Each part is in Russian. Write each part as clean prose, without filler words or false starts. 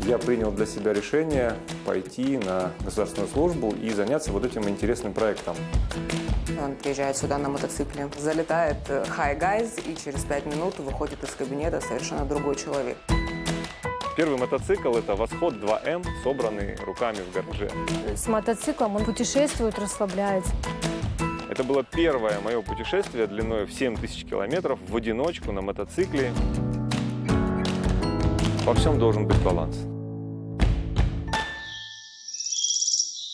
я принял для себя решение пойти на государственную службу и заняться вот этим интересным проектом. Он приезжает сюда на мотоцикле, залетает «Hi, guys», и через 5 минут выходит из кабинета совершенно другой человек. Первый мотоцикл – это «Восход 2М», собранный руками в гараже. С мотоциклом он путешествует, расслабляется. Это было первое мое путешествие длиной в 7000 километров в одиночку на мотоцикле. Во всем должен быть баланс.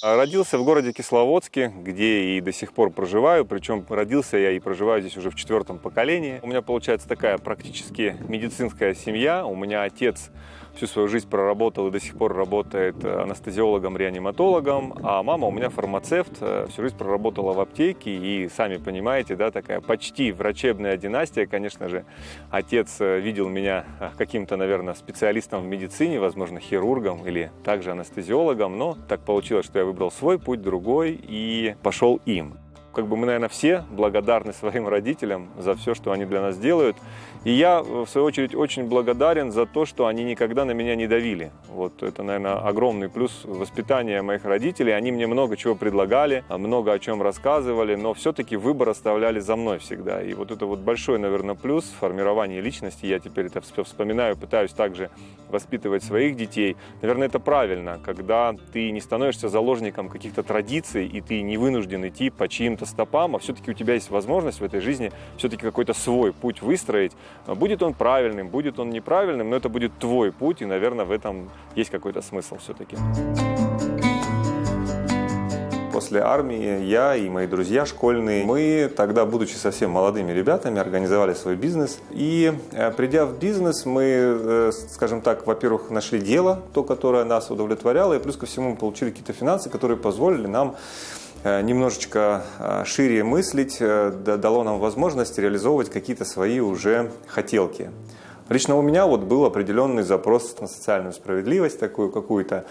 Родился в городе Кисловодске, где и до сих пор проживаю. Причем родился я и проживаю здесь уже в 4-м поколении. У меня получается такая практически медицинская семья. У меня отец всю свою жизнь проработал и до сих пор работает анестезиологом-реаниматологом, а мама у меня фармацевт, всю жизнь проработала в аптеке, и сами понимаете, да, такая почти врачебная династия. Конечно же, отец видел меня каким-то, наверное, специалистом в медицине, возможно, хирургом или также анестезиологом, но так получилось, что я выбрал свой путь, другой, и пошел им. Как бы мы, наверное, все благодарны своим родителям за все, что они для нас делают. И я, в свою очередь, очень благодарен за то, что они никогда на меня не давили. Вот это, наверное, огромный плюс воспитания моих родителей. Они мне много чего предлагали, много о чем рассказывали, но все-таки выбор оставляли за мной всегда. И вот это вот большой, наверное, плюс в формировании личности. Я теперь это вспоминаю, пытаюсь также воспитывать своих детей. Наверное, это правильно, когда ты не становишься заложником каких-то традиций, и ты не вынужден идти по чьим-то стопам, а все-таки у тебя есть возможность в этой жизни все-таки какой-то свой путь выстроить. Будет он правильным, будет он неправильным, но это будет твой путь, и, наверное, в этом есть какой-то смысл все-таки. После армии я и мои друзья школьные, мы тогда, будучи совсем молодыми ребятами, организовали свой бизнес. И придя в бизнес, мы, скажем так, во-первых, нашли дело, то, которое нас удовлетворяло, и плюс ко всему мы получили какие-то финансы, которые позволили нам немножечко шире мыслить, дало нам возможность реализовывать какие-то свои уже хотелки. Лично у меня вот был определенный запрос на социальную справедливость такую какую-то.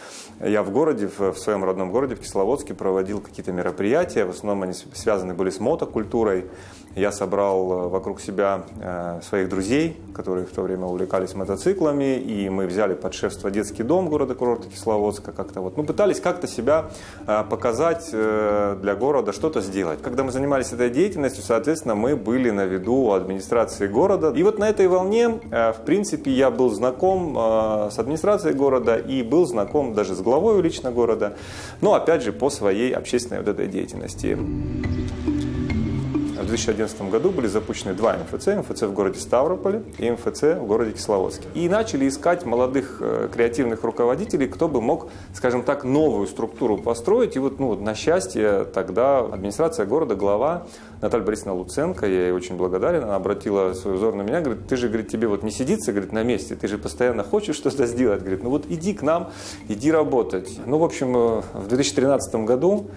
Я в городе, в своем родном городе, в Кисловодске, проводил какие-то мероприятия. В основном они связаны были с мотокультурой. Я собрал вокруг себя своих друзей, которые в то время увлекались мотоциклами, и мы взяли под шефство детский дом города-курорта Кисловодска. Как-то вот, пытались как-то себя показать для города, что-то сделать. Когда мы занимались этой деятельностью, соответственно, мы были на виду у администрации города. И вот на этой волне, в принципе, я был знаком с администрацией города и был знаком даже с главой лично города, но опять же по своей общественной вот этой деятельности. В 2011 году были запущены 2 МФЦ. МФЦ в городе Ставрополе и МФЦ в городе Кисловодске. И начали искать молодых креативных руководителей, кто бы мог, скажем так, новую структуру построить. И вот, на счастье, тогда администрация города, глава Наталья Борисовна Луценко, я ей очень благодарен, она обратила свой взор на меня, говорит, ты же, говорит, тебе вот не сидится, говорит, на месте, ты же постоянно хочешь что-то сделать, говорит, вот иди к нам, иди работать. В общем, в 2013 году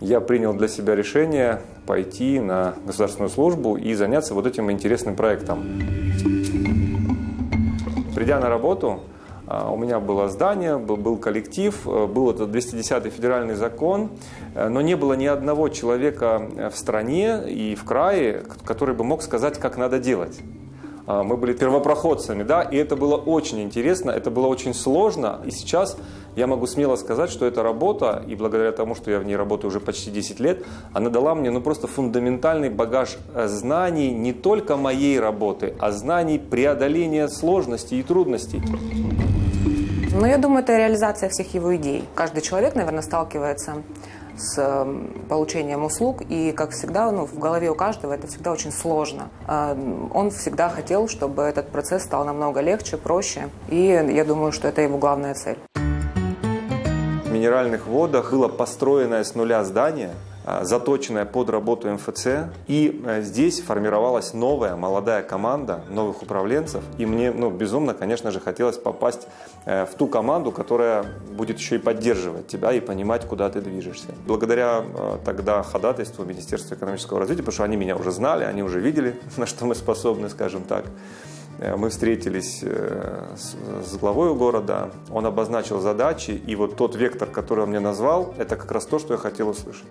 я принял для себя решение пойти на государственную службу и заняться вот этим интересным проектом. Придя на работу, у меня было здание, был коллектив, был этот 210-й федеральный закон, но не было ни одного человека в стране и в крае, который бы мог сказать, как надо делать. Мы были первопроходцами, да, и это было очень интересно, это было очень сложно, и сейчас я могу смело сказать, что эта работа, и благодаря тому, что я в ней работаю уже почти 10 лет, она дала мне просто фундаментальный багаж знаний не только моей работы, а знаний преодоления сложностей и трудностей. Я думаю, это реализация всех его идей. Каждый человек, наверное, сталкивается с получением услуг, и, как всегда, в голове у каждого это всегда очень сложно. Он всегда хотел, чтобы этот процесс стал намного легче, проще, и я думаю, что это его главная цель. В Минеральных водах было построенное с нуля здание, заточенная под работу МФЦ. И здесь формировалась новая молодая команда новых управленцев. И мне безумно, конечно же, хотелось попасть в ту команду, которая будет еще и поддерживать тебя и понимать, куда ты движешься. Благодаря тогда ходатайству Министерства экономического развития, потому что они меня уже знали, они уже видели, на что мы способны, скажем так. Мы встретились с главой города, он обозначил задачи, и вот тот вектор, который он мне назвал, это как раз то, что я хотел услышать.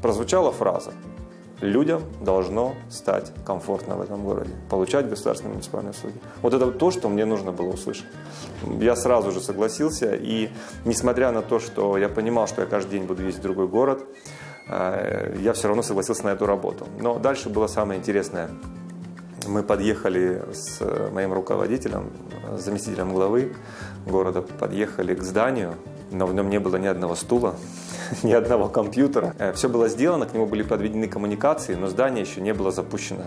Прозвучала фраза: Людям должно стать комфортно в этом городе, получать государственные муниципальные услуги. Вот это то, что мне нужно было услышать. Я сразу же согласился, и несмотря на то, что я понимал, что я каждый день буду ездить в другой город, я все равно согласился на эту работу. Но дальше было самое интересное. Мы подъехали с моим руководителем, заместителем главы города, подъехали к зданию, но в нем не было ни одного стула, ни одного компьютера. Все было сделано, к нему были подведены коммуникации, но здание еще не было запущено.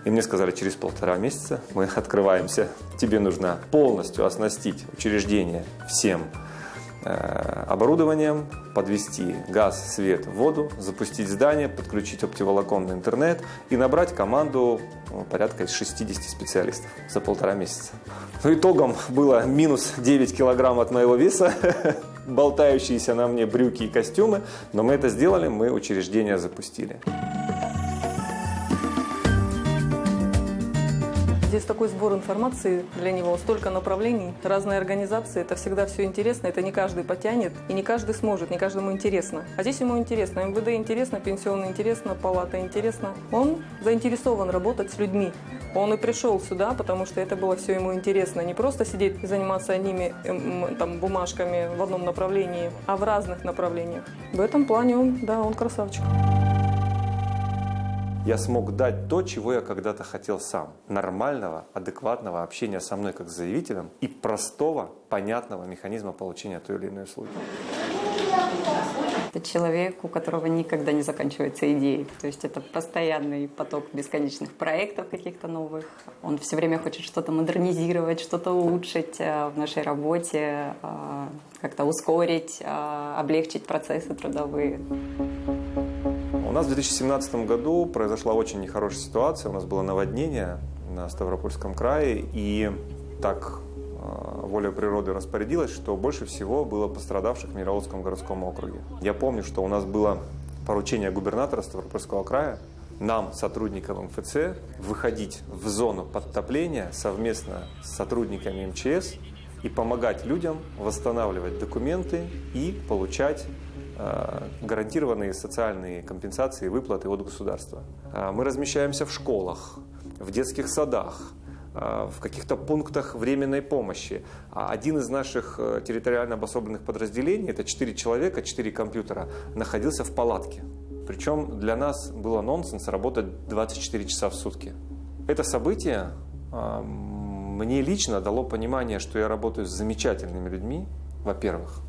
И мне сказали, через 1,5 месяца мы открываемся. Тебе нужно полностью оснастить учреждение всем оборудованием, подвести газ, свет, воду, запустить здание, подключить оптоволоконный интернет и набрать команду порядка из 60 специалистов за 1,5 месяца. Но итогом было минус 9 килограмм от моего веса, болтающиеся на мне брюки и костюмы, но мы это сделали, мы учреждение запустили. Здесь такой сбор информации для него, столько направлений, разные организации, это всегда все интересно, это не каждый потянет и не каждый сможет, не каждому интересно. А здесь ему интересно, МВД интересно, пенсионный интересно, палата интересно. Он заинтересован работать с людьми. Он и пришел сюда, потому что это было все ему интересно. Не просто сидеть и заниматься одними бумажками в одном направлении, а в разных направлениях. В этом плане он красавчик. Я смог дать то, чего я когда-то хотел сам. Нормального, адекватного общения со мной как с заявителем и простого, понятного механизма получения той или иной услуги. Это человек, у которого никогда не заканчивается идеи. То есть это постоянный поток бесконечных проектов каких-то новых. Он все время хочет что-то модернизировать, что-то улучшить в нашей работе, как-то ускорить, облегчить процессы трудовые. У нас в 2017 году произошла очень нехорошая ситуация. У нас было наводнение на Ставропольском крае, и так воля природы распорядилась, что больше всего было пострадавших в Миролодском городском округе. Я помню, что у нас было поручение губернатора Ставропольского края нам, сотрудникам МФЦ, выходить в зону подтопления совместно с сотрудниками МЧС и помогать людям восстанавливать документы и получать гарантированные социальные компенсации и выплаты от государства. Мы размещаемся в школах, в детских садах, в каких-то пунктах временной помощи. Один из наших территориально обособленных подразделений, это 4 человека, 4 компьютера, находился в палатке. Причем для нас было нонсенс работать 24 часа в сутки. Это событие мне лично дало понимание, что я работаю с замечательными людьми, во-первых,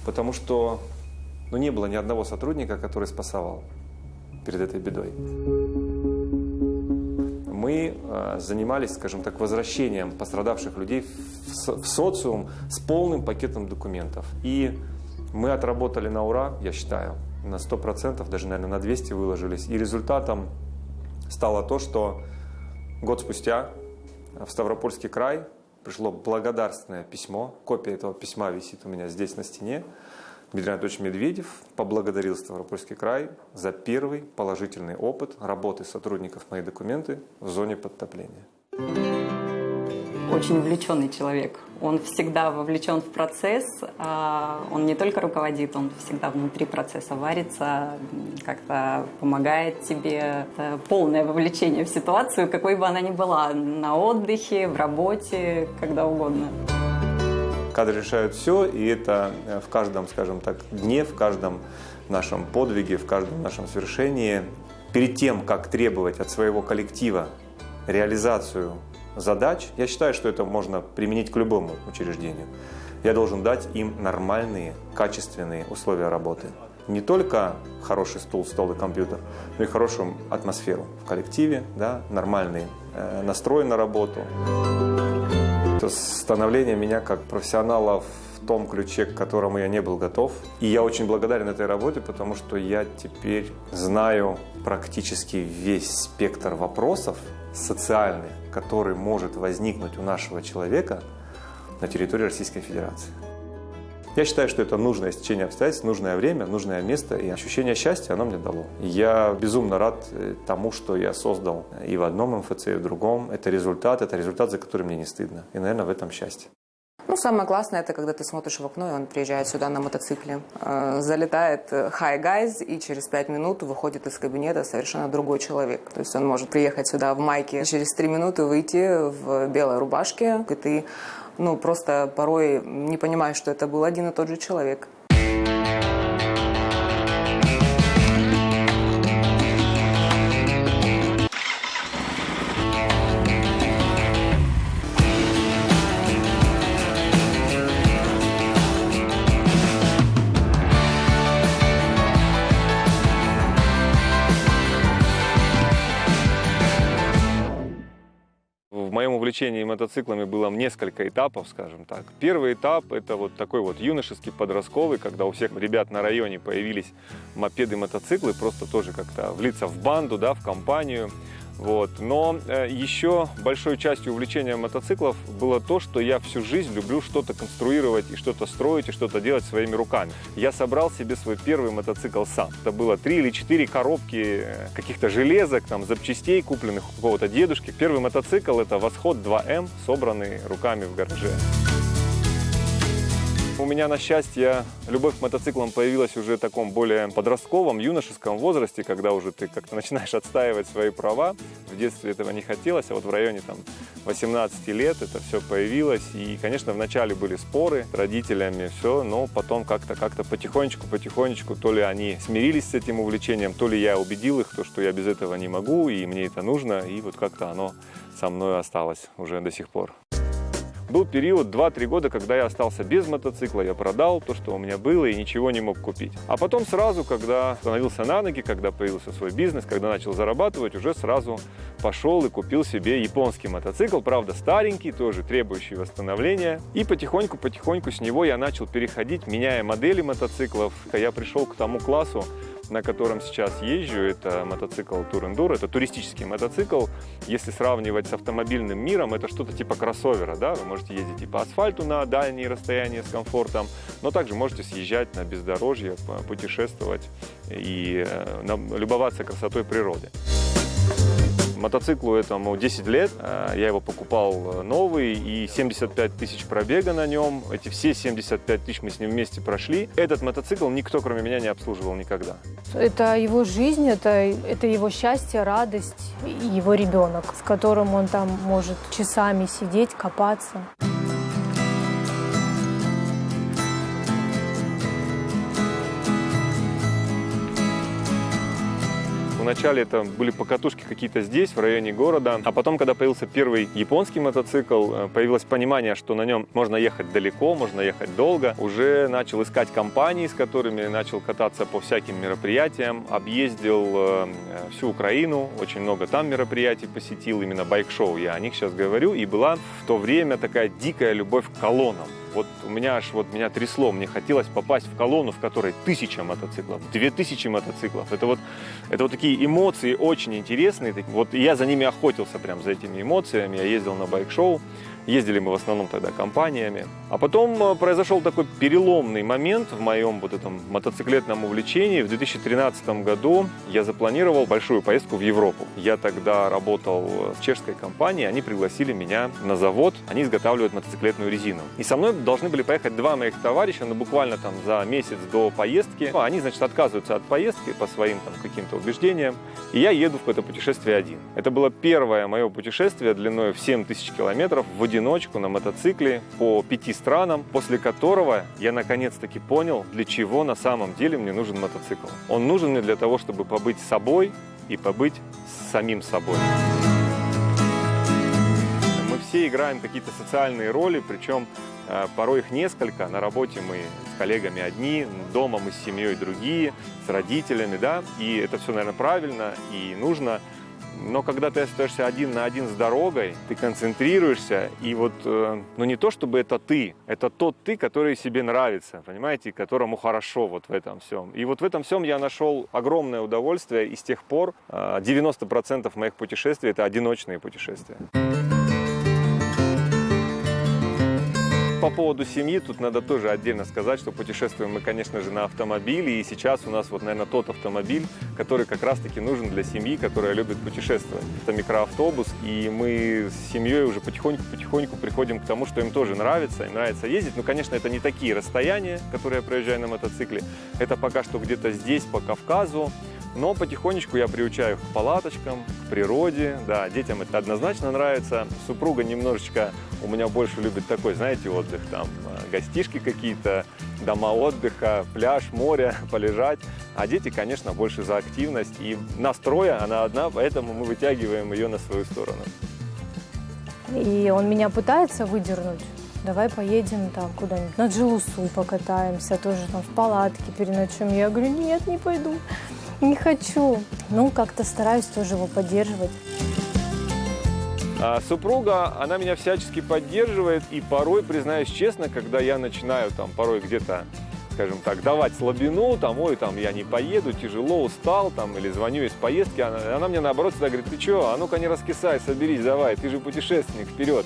потому что не было ни одного сотрудника, который спасовал перед этой бедой. Мы занимались, скажем так, возвращением пострадавших людей в социум с полным пакетом документов. И мы отработали на ура, я считаю, на 100%, даже, наверное, на 200 выложились. И результатом стало то, что год спустя в Ставропольский край пришло благодарственное письмо. Копия этого письма висит у меня здесь на стене. Дмитрий Анатольевич Медведев поблагодарил Ставропольский край за первый положительный опыт работы сотрудников «Мои документы» в зоне подтопления. Очень увлеченный человек. Он всегда вовлечен в процесс. Он не только руководит, он всегда внутри процесса варится, как-то помогает тебе. Это полное вовлечение в ситуацию, какой бы она ни была, на отдыхе, в работе, когда угодно. Кадры решают все, и это в каждом, скажем так, дне, в каждом нашем подвиге, в каждом нашем свершении. Перед тем, как требовать от своего коллектива реализацию задач, я считаю, что это можно применить к любому учреждению. Я должен дать им нормальные, качественные условия работы. Не только хороший стул, стол и компьютер, но и хорошую атмосферу в коллективе, да, нормальный настрой на работу. Становление меня как профессионала в том ключе, к которому я не был готов. И я очень благодарен этой работе, потому что я теперь знаю практически весь спектр вопросов социальных, который может возникнуть у нашего человека на территории Российской Федерации. Я считаю, что это нужное стечение обстоятельств, нужное время, нужное место, и ощущение счастья оно мне дало. Я безумно рад тому, что я создал и в одном МФЦ, и в другом. Это результат, за который мне не стыдно. И, наверное, в этом счастье. Ну, самое классное, это когда ты смотришь в окно, и он приезжает сюда на мотоцикле. Залетает «Hi, guys», и через 5 минут выходит из кабинета совершенно другой человек. То есть он может приехать сюда в майке, через 3 минуты выйти в белой рубашке, и ты, ну, просто порой не понимаешь, что это был один и тот же человек. В моем увлечении мотоциклами было несколько этапов, скажем так. Первый этап – это вот такой вот юношеский, подростковый, когда у всех ребят на районе появились мопеды, мотоциклы, просто тоже как-то влиться в банду, да, в компанию. Вот. Но еще большой частью увлечения мотоциклов было то, что я всю жизнь люблю что-то конструировать и что-то строить, и что-то делать своими руками. Я собрал себе свой первый мотоцикл сам. Это было 3 или 4 коробки каких-то железок, там, запчастей, купленных у какого-то дедушки. Первый мотоцикл – это Восход 2М, собранный руками в гараже. У меня, на счастье, любовь к мотоциклам появилась уже в таком более подростковом, юношеском возрасте, когда уже ты как-то начинаешь отстаивать свои права. В детстве этого не хотелось, а вот в районе там 18 лет это все появилось. И, конечно, вначале были споры с родителями, все, но потом как-то потихонечку, то ли они смирились с этим увлечением, то ли я убедил их, что я без этого не могу, и мне это нужно, и вот как-то оно со мной осталось уже до сих пор. Был период 2-3 года, когда я остался без мотоцикла, я продал то, что у меня было, и ничего не мог купить. А потом сразу, когда становился на ноги, когда появился свой бизнес, когда начал зарабатывать, уже сразу пошел и купил себе японский мотоцикл, правда старенький, тоже требующий восстановления. И потихоньку с него я начал переходить, меняя модели мотоциклов. Я пришел к тому классу, на котором сейчас езжу, это мотоцикл Tour Enduro, это туристический мотоцикл. Если сравнивать с автомобильным миром, это что-то типа кроссовера, да? Вы можете ездить и по асфальту на дальние расстояния с комфортом, но также можете съезжать на бездорожье, путешествовать и любоваться красотой природы. Мотоциклу этому 10 лет, я его покупал новый, и 75 тысяч пробега на нем. Эти все 75 тысяч мы с ним вместе прошли. Этот мотоцикл никто, кроме меня, не обслуживал никогда. Это его жизнь, это его счастье, радость, и его ребенок, с которым он там может часами сидеть, копаться. Вначале это были покатушки какие-то здесь, в районе города. А потом, когда появился первый японский мотоцикл, появилось понимание, что на нем можно ехать далеко, можно ехать долго. Уже начал искать компании, с которыми начал кататься по всяким мероприятиям. Объездил всю Украину, очень много там мероприятий посетил, именно байк-шоу, я о них сейчас говорю. И была в то время такая дикая любовь к колоннам. Вот у меня аж меня трясло, мне хотелось попасть в колонну, в которой 1000 мотоциклов, 2000 мотоциклов. Это вот такие эмоции очень интересные. Вот я за ними охотился, прям за этими эмоциями. Я ездил на байк-шоу. Ездили мы в основном тогда компаниями. А потом произошел такой переломный момент в моем вот этом мотоциклетном увлечении. В 2013 году я запланировал большую поездку в Европу. Я тогда работал в чешской компании, они пригласили меня на завод, они изготавливают мотоциклетную резину. И со мной должны были поехать 2 моих товарища, но буквально там за месяц до поездки. Они, значит, отказываются от поездки по своим там каким-то убеждениям. И я еду в это путешествие один. Это было первое мое путешествие длиной в 7000 километров в одиночку на мотоцикле по 5 странам, после которого я наконец-таки понял, для чего на самом деле мне нужен мотоцикл. Он нужен мне для того, чтобы побыть собой и побыть самим собой. Мы все играем какие-то социальные роли, причем порой их несколько. На работе мы с коллегами одни, дома мы с семьей другие, с родителями, да, и это все, наверное, правильно и нужно. Но когда ты остаешься один на один с дорогой, ты концентрируешься, и вот, не то чтобы это тот ты, который себе нравится, понимаете, которому хорошо вот в этом всем. И вот в этом всем я нашел огромное удовольствие, и с тех пор 90% моих путешествий – это одиночные путешествия. Вот по поводу семьи, тут надо тоже отдельно сказать, что путешествуем мы, конечно же, на автомобиле, и сейчас у нас вот, наверное, тот автомобиль, который как раз-таки нужен для семьи, которая любит путешествовать. Это микроавтобус, и мы с семьей уже потихоньку приходим к тому, что им тоже нравится, им нравится ездить. Ну, конечно, это не такие расстояния, которые я проезжаю на мотоцикле, это пока что где-то здесь, по Кавказу. Но потихонечку я приучаю их к палаточкам, к природе. Да, детям это однозначно нравится. Супруга немножечко у меня больше любит такой, знаете, отдых. Там гостишки какие-то, дома отдыха, пляж, море, полежать. А дети, конечно, больше за активность. И настроя она одна, поэтому мы вытягиваем ее на свою сторону. И он меня пытается выдернуть. Давай поедем там куда-нибудь на Джилусу покатаемся, тоже там в палатке переночуем. Я говорю, нет, не пойду. Не хочу. Ну, как-то стараюсь тоже его поддерживать. А супруга, она меня всячески поддерживает. И порой, признаюсь честно, когда я начинаю там порой где-то, скажем так, давать слабину, там, ой, там, я не поеду, тяжело, устал, там, или звоню из поездки, она мне наоборот всегда говорит, ты что, а ну-ка не раскисай, соберись, давай, ты же путешественник, вперед.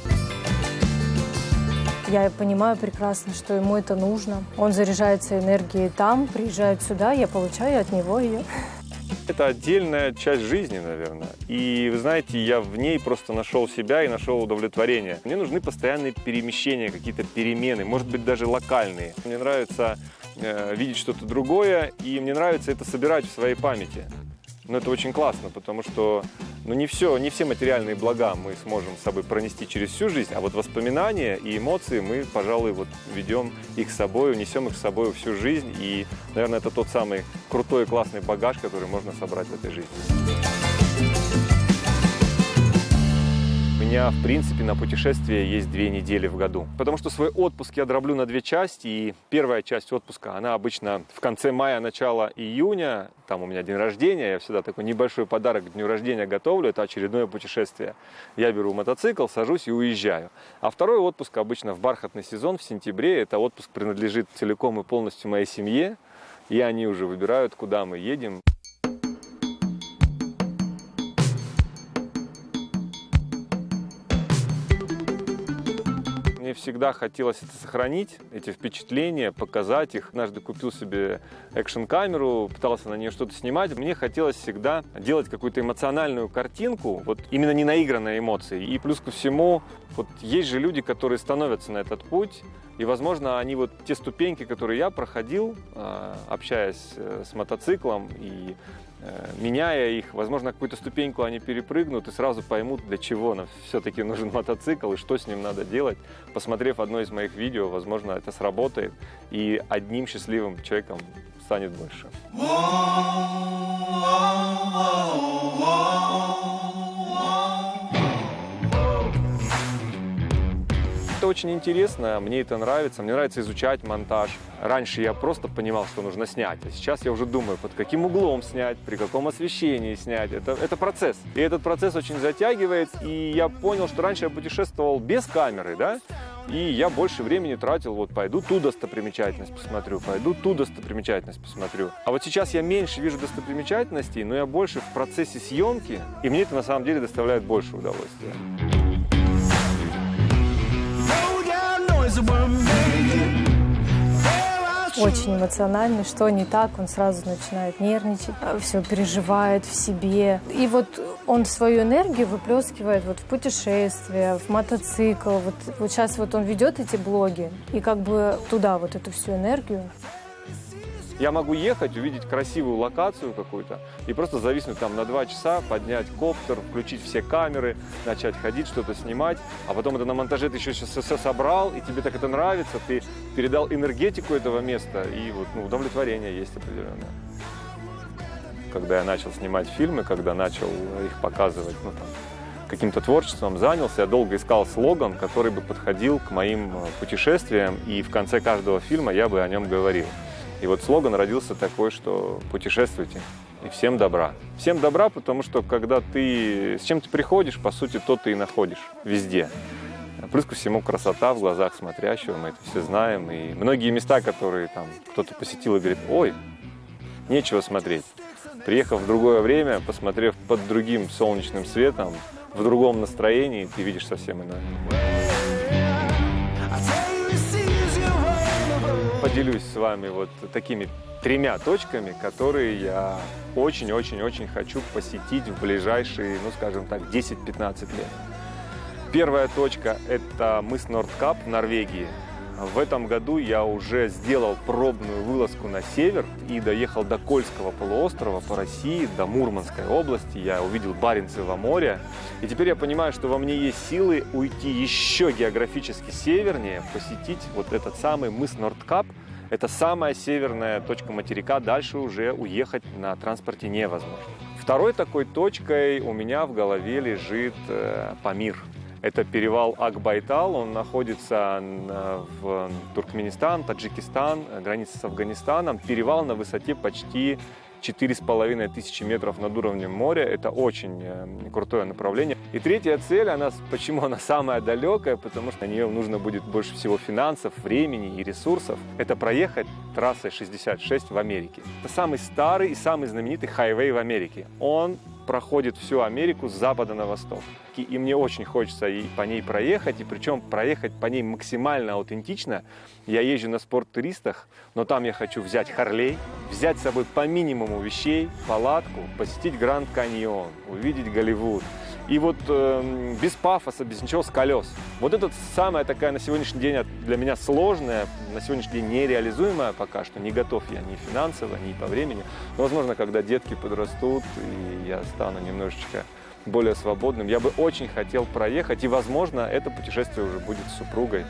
Я понимаю прекрасно, что ему это нужно. Он заряжается энергией там, приезжает сюда, я получаю от него ее. Это отдельная часть жизни, наверное. И, вы знаете, я в ней просто нашел себя и нашел удовлетворение. Мне нужны постоянные перемещения, какие-то перемены, может быть, даже локальные. Мне нравится видеть что-то другое, и мне нравится это собирать в своей памяти. Но это очень классно, потому что не все материальные блага мы сможем с собой пронести через всю жизнь, а вот воспоминания и эмоции мы, пожалуй, вот ведем их с собой, унесем их с собой всю жизнь. И, наверное, это тот самый крутой и классный багаж, который можно собрать в этой жизни. У меня, в принципе, на путешествие есть 2 недели в году. Потому что свой отпуск я дроблю на 2 части. И первая часть отпуска, она обычно в конце мая, начало июня. Там у меня день рождения. Я всегда такой небольшой подарок к дню рождения готовлю. Это очередное путешествие. Я беру мотоцикл, сажусь и уезжаю. А второй отпуск обычно в бархатный сезон, в сентябре. Это отпуск принадлежит целиком и полностью моей семье. И они уже выбирают, куда мы едем. Мне всегда хотелось это сохранить, эти впечатления, показать их. Однажды купил себе экшн-камеру, пытался на нее что-то снимать. Мне хотелось всегда делать какую-то эмоциональную картинку, вот именно не наигранные эмоции. И плюс ко всему, вот есть же люди, которые становятся на этот путь, и, возможно, они вот те ступеньки, которые я проходил, общаясь с мотоциклом и меняя их, возможно, какую-то ступеньку они перепрыгнут и сразу поймут, для чего нам все-таки нужен мотоцикл и что с ним надо делать. Посмотрев одно из моих видео, возможно, это сработает, и одним счастливым человеком станет больше. Это очень интересно, мне это нравится, мне нравится изучать монтаж. Раньше я просто понимал, что нужно снять, а сейчас я уже думаю, под каким углом снять, при каком освещении снять. Это процесс. И этот процесс очень затягивает, и я понял, что раньше я путешествовал без камеры, да, и я больше времени тратил, вот пойду ту достопримечательность посмотрю, пойду ту достопримечательность посмотрю. А вот сейчас я меньше вижу достопримечательностей, но я больше в процессе съемки, и мне это на самом деле доставляет больше удовольствия. Очень эмоциональный, что не так, он сразу начинает нервничать, все переживает в себе. И вот он свою энергию выплескивает вот в путешествия, в мотоцикл. Вот сейчас вот он ведет эти блоги, и как бы туда вот эту всю энергию. Я могу ехать, увидеть красивую локацию какую-то и просто зависнуть там на 2 часа, поднять коптер, включить все камеры, начать ходить, что-то снимать, а потом это на монтаже ты еще все собрал, и тебе так это нравится, ты передал энергетику этого места, и вот удовлетворение есть определенное. Когда я начал снимать фильмы, когда начал их показывать, каким-то творчеством занялся, я долго искал слоган, который бы подходил к моим путешествиям, и в конце каждого фильма я бы о нем говорил. И вот слоган родился такой, что путешествуйте и всем добра. Всем добра, потому что когда ты с чем ты приходишь, по сути, то ты и находишь везде. Плюс ко всему красота в глазах смотрящего, мы это все знаем. И многие места, которые там кто-то посетил и говорит, ой, нечего смотреть. Приехав в другое время, посмотрев под другим солнечным светом, в другом настроении, ты видишь совсем иное. поделюсь с вами вот такими 3 точками, которые я очень-очень-очень хочу посетить в ближайшие, ну скажем так, 10-15 лет. Первая точка – это мыс Нордкап в Норвегии. В этом году я уже сделал пробную вылазку на север и доехал до Кольского полуострова по России, до Мурманской области. Я увидел Баренцево море. И теперь я понимаю, что во мне есть силы уйти еще географически севернее, посетить вот этот самый мыс Нордкап. Это самая северная точка материка, дальше уже уехать на транспорте невозможно. Второй такой точкой у меня в голове лежит Памир. Это перевал Ак-Байтал, он находится в Туркменистан, Таджикистан, граница с Афганистаном. Перевал на высоте почти 4500 метров над уровнем моря. Это очень крутое направление. И третья цель, почему она самая далекая, потому что на нее нужно будет больше всего финансов, времени и ресурсов. Это проехать трассой 66 в Америке. Это самый старый и самый знаменитый хайвей в Америке. Он проходит всю Америку с запада на восток. И мне очень хочется и по ней проехать, и причем проехать по ней максимально аутентично. Я езжу на спорт-туристах, но там я хочу взять Харлей, взять с собой по минимуму вещей, палатку, посетить Гранд Каньон, увидеть Голливуд. И вот без пафоса, без ничего, с колес. Вот это самая такая на сегодняшний день для меня сложная, на сегодняшний день нереализуемая пока что. Не готов я ни финансово, ни по времени. Но, возможно, когда детки подрастут, и я стану немножечко более свободным, я бы очень хотел проехать. И, возможно, это путешествие уже будет с супругой.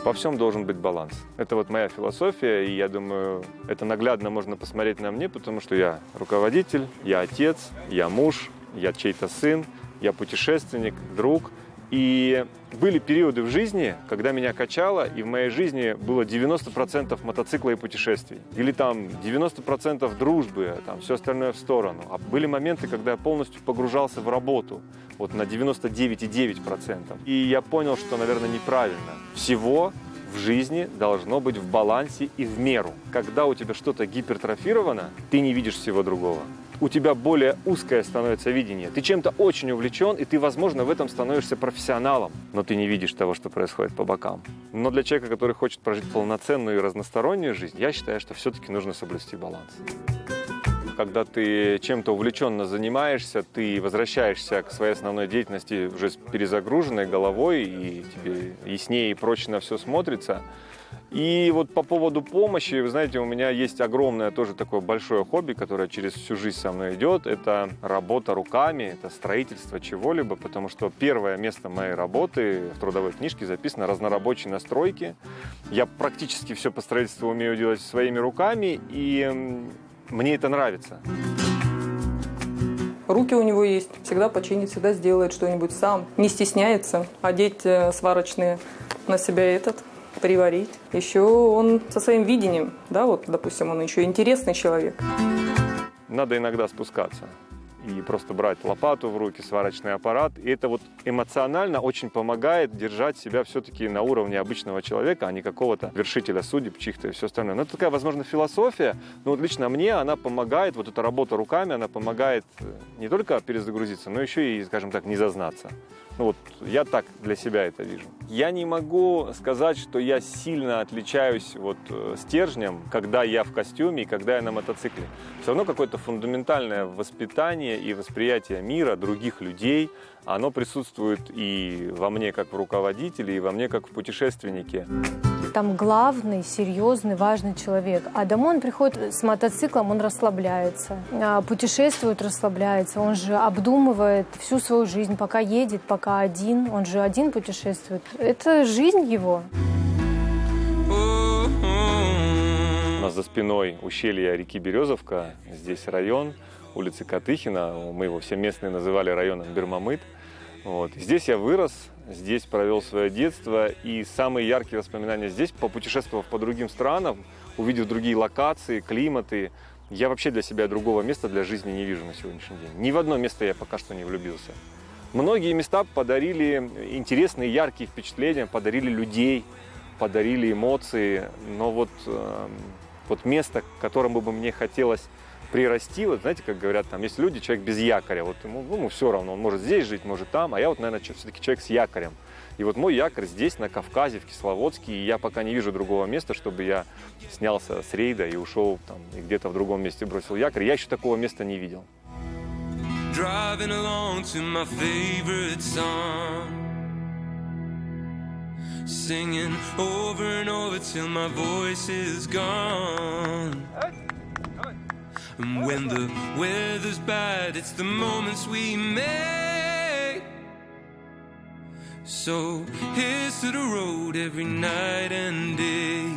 Во всем должен быть баланс. Это вот моя философия, и я думаю, это наглядно можно посмотреть на мне, потому что я руководитель, я отец, я муж, я чей-то сын, я путешественник, друг. И были периоды в жизни, когда меня качало, и в моей жизни было 90% мотоцикла и путешествий. Или там 90% дружбы, а там все остальное в сторону. А были моменты, когда я полностью погружался в работу, вот на 99,9%. И я понял, что, наверное, неправильно. Всего в жизни должно быть в балансе и в меру. Когда у тебя что-то гипертрофировано, ты не видишь всего другого. У тебя более узкое становится видение. Ты чем-то очень увлечен, и ты, возможно, в этом становишься профессионалом, но ты не видишь того, что происходит по бокам. Но для человека, который хочет прожить полноценную и разностороннюю жизнь, я считаю, что все-таки нужно соблюсти баланс. Когда ты чем-то увлеченно занимаешься, ты возвращаешься к своей основной деятельности уже с перезагруженной головой, и тебе яснее и проще на все смотрится. И вот по поводу помощи, вы знаете, у меня есть огромное тоже такое большое хобби, которое через всю жизнь со мной идет. Это работа руками, это строительство чего-либо, потому что первое место моей работы в трудовой книжке записано «разнорабочие настройки». Я практически все по строительству умею делать своими руками, и мне это нравится. Руки у него есть, всегда починит, всегда сделает что-нибудь сам. Не стесняется одеть сварочные на себя приварить. Еще он со своим видением, да, вот, допустим, он еще интересный человек. Надо иногда спускаться и просто брать лопату в руки, сварочный аппарат. И это вот эмоционально очень помогает держать себя все-таки на уровне обычного человека, а не какого-то вершителя судеб чьих-то и все остальное. Но это такая, возможно, философия, но вот лично мне она помогает, вот эта работа руками, она помогает не только перезагрузиться, но еще и, скажем так, не зазнаться. Ну вот я так для себя это вижу. Я не могу сказать, что я сильно отличаюсь вот стержнем, когда я в костюме и когда я на мотоцикле. Все равно какое-то фундаментальное воспитание и восприятие мира, других людей, оно присутствует и во мне как в руководителе, и во мне как в путешественнике. Там главный, серьезный, важный человек. А домой он приходит с мотоциклом, он расслабляется. Путешествует, расслабляется. Он же обдумывает всю свою жизнь, пока едет, пока один. Он же один путешествует. Это жизнь его. У нас за спиной ущелье реки Березовка. Здесь район улицы Катыхина. Мы его все местные называли районом Бермамыт. Вот. Здесь я вырос, здесь провел свое детство, и самые яркие воспоминания здесь, попутешествовав по другим странам, увидев другие локации, климаты, я вообще для себя другого места для жизни не вижу на сегодняшний день. Ни в одно место я пока что не влюбился. Многие места подарили интересные, яркие впечатления, подарили людей, подарили эмоции, но вот место, к которому бы мне хотелось прирасти, вот знаете, как говорят, там есть люди, человек без якоря, вот ему все равно, он может здесь жить, может там, а я вот, наверное, все-таки человек с якорем. И вот мой якорь здесь, на Кавказе, в Кисловодске, и я пока не вижу другого места, чтобы я снялся с рейда и ушел там, и где-то в другом месте бросил якорь. Я еще такого места не видел. Driving along to my favorite song, singing over and over till my voice is gone. And when the weather's bad, it's the moments we make. So here's to the road every night and day.